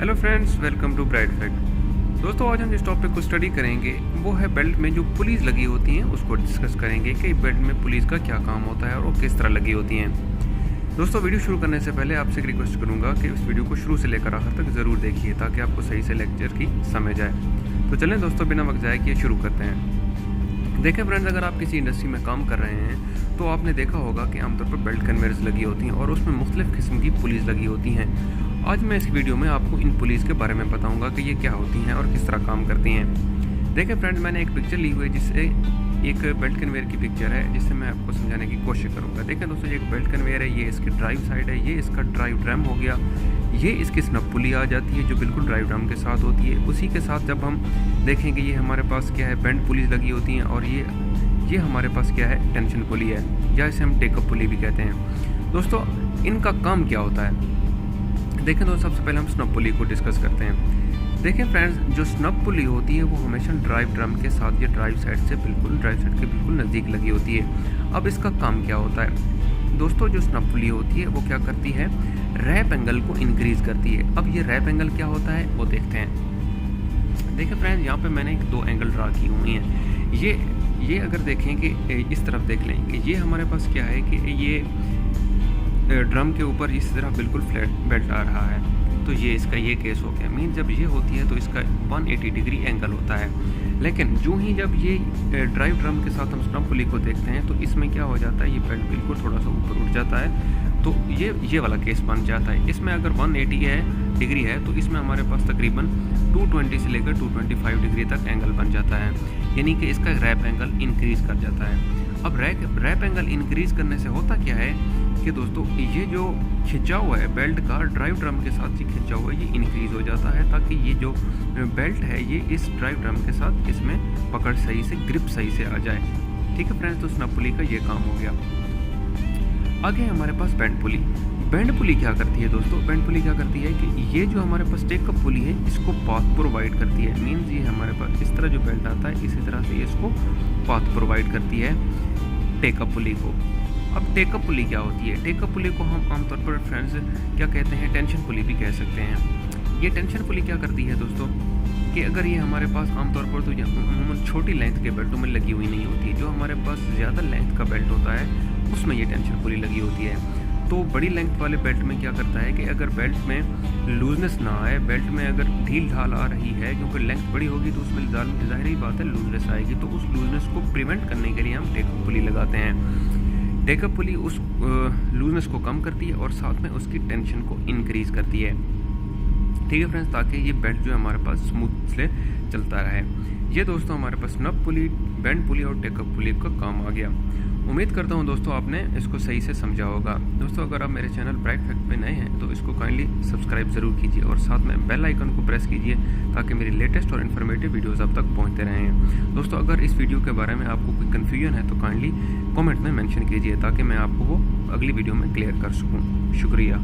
Hello friends, welcome to bright fact. दोस्तों, आज हम जिस टॉपिक को स्टडी करेंगे वो है बेल्ट में जो पुलीज लगी होती हैं उसको डिस्कस करेंगे कि बेल्ट में पुलीज का क्या काम होता है और वो किस तरह लगी होती हैं। दोस्तों, वीडियो शुरू करने से पहले आपसे एक रिक्वेस्ट करूंगा कि इस वीडियो को शुरू से लेकर आखिर तक ज़रूर देखिए ताकि आपको सही से लेक्चर की समझ आए। तो चलें दोस्तों, बिना वक्त जाए किए शुरू करते हैं। देखें फ्रेंड्स, अगर आप किसी इंडस्ट्री में काम कर रहे हैं तो आपने देखा होगा कि आमतौर पर बेल्ट कन्वेयर्स लगी होती हैं और उसमें मुख्तलिफ़ किस्म की पुलिस लगी होती हैं। आज मैं इस वीडियो में आपको इन पुलिस के बारे में बताऊंगा कि ये क्या होती हैं और किस तरह काम करती हैं। देखें फ्रेंड्स, मैंने एक पिक्चर ली हुई है जिससे एक बेल्ट कन्वेयर की पिक्चर है जिससे मैं आपको समझाने की कोशिश करूंगा। देखें दोस्तों, ये एक बेल्ट कन्वेयर है, ये इसकी ड्राइव साइड है, ये इसका ड्राइव ड्रम हो गया, ये इसकी स्नब पुली आ जाती है जो बिल्कुल ड्राइव ड्रम के साथ होती है। उसी के साथ जब हम देखेंगे ये हमारे पास क्या है, बेंड पुलिस लगी होती हैं और ये हमारे पास क्या है, टेंशन पुली है या इसे हम टेकअप पुली भी कहते हैं। दोस्तों, इनका काम क्या होता है? देखें दोस्तों, सबसे पहले हम स्नब पुली को डिस्कस करते हैं। देखें फ्रेंड्स, जो स्नब पुली होती है वो हमेशा ड्राइव ड्रम के साथ या ड्राइव साइड के बिल्कुल नज़दीक लगी होती है। अब इसका काम क्या होता है? दोस्तों, जो स्नब पुली होती है वो क्या करती है, रैप एंगल को इंक्रीज करती है। अब ये रैप एंगल क्या होता है वो देखते हैं। देखें फ्रेंड्स, यहाँ पे मैंने दो एंगल ड्रा की हुई हैं। ये अगर देखें कि इस तरफ देख लें कि ये हमारे पास क्या है कि ये ड्रम के ऊपर इस तरह बिल्कुल फ्लैट बेल्ट आ रहा है, तो ये इसका ये केस हो गया। मीन जब ये होती है तो इसका 180 डिग्री एंगल होता है। लेकिन जो ही जब ये ड्राइव ड्रम के साथ हम स्नब पुली को देखते हैं तो इसमें क्या हो जाता है, ये बेल्ट बिल्कुल थोड़ा सा ऊपर उठ जाता है, तो ये वाला केस बन जाता है। इसमें अगर 180 डिग्री है तो इसमें हमारे पास तकरीबन 220 से लेकर 225 डिग्री तक एंगल बन जाता है, यानी कि इसका रैप एंगल इंक्रीज कर जाता है। अब रैप एंगल इंक्रीज करने से होता क्या है कि दोस्तों, ये जो खिंचा हुआ है बेल्ट का ड्राइव ड्रम के साथ ही खिंचा हुआ है, ये इंक्रीज हो जाता है ताकि ये जो बेल्ट है ये इस ड्राइव ड्रम के साथ इसमें पकड़ सही से, ग्रिप सही से आ जाए। ठीक है फ्रेंड्स, तो स्नब पुली का ये काम हो गया। आगे हमारे पास बेंड पुली। बेंड पुली क्या करती है दोस्तों? बेंड पुली क्या करती है कि ये जो हमारे पास टेकअप पुली है इसको पाथ प्रोवाइड करती है। मीन्स ये हमारे पास इस तरह जो बेल्ट आता है इसी तरह से इसको पाथ प्रोवाइड करती है टेकअप पुली को। अब टेकअप पुली क्या होती है? टेकअप पुली को हम आमतौर पर फ्रेंड्स क्या कहते हैं, टेंशन पुली भी कह सकते हैं। ये टेंशन पुली क्या करती है दोस्तों कि अगर ये हमारे पास आमतौर पर तो अमूमन छोटी लेंथ के बेल्टों में लगी हुई नहीं होती है, जो हमारे पास ज़्यादा लेंथ का बेल्ट होता है उसमें ये टेंशन पुली लगी होती है। तो बड़ी लेंथ वाले बेल्ट में क्या करता है कि अगर बेल्ट में लूजनेस ना आए, बेल्ट में अगर ढील ढाल आ रही है, क्योंकि लेंथ बड़ी होगी तो उसमें जाहिर ही बात है लूजनेस आएगी, तो उस लूजनेस को प्रिवेंट करने के लिए हम टेकअप पुली लगाते हैं। टेकअप पुली उस लूजनेस को कम करती है और साथ में उसकी टेंशन को इंक्रीज करती है। ठीक है फ्रेंड्स, ताकि ये बेल्ट जो है हमारे पास स्मूथ से चलता रहे। ये दोस्तों हमारे पास स्नब पुली, बेंड पुली और टेकअप पुली का काम आ गया। उम्मीद करता हूँ दोस्तों आपने इसको सही से समझा होगा। दोस्तों, अगर आप मेरे चैनल ब्राइट फैक्ट पे नए हैं तो इसको काइंडली सब्सक्राइब ज़रूर कीजिए और साथ में बेल आइकन को प्रेस कीजिए ताकि मेरी लेटेस्ट और इन्फॉर्मेटिव वीडियोस आप तक पहुँचते रहें। दोस्तों, अगर इस वीडियो के बारे में आपको कोई कन्फ्यूजन है तो काइंडली कमेंट में मेंशन कीजिए ताकि मैं आपको वो अगली वीडियो में क्लियर कर सकूँ। शुक्रिया।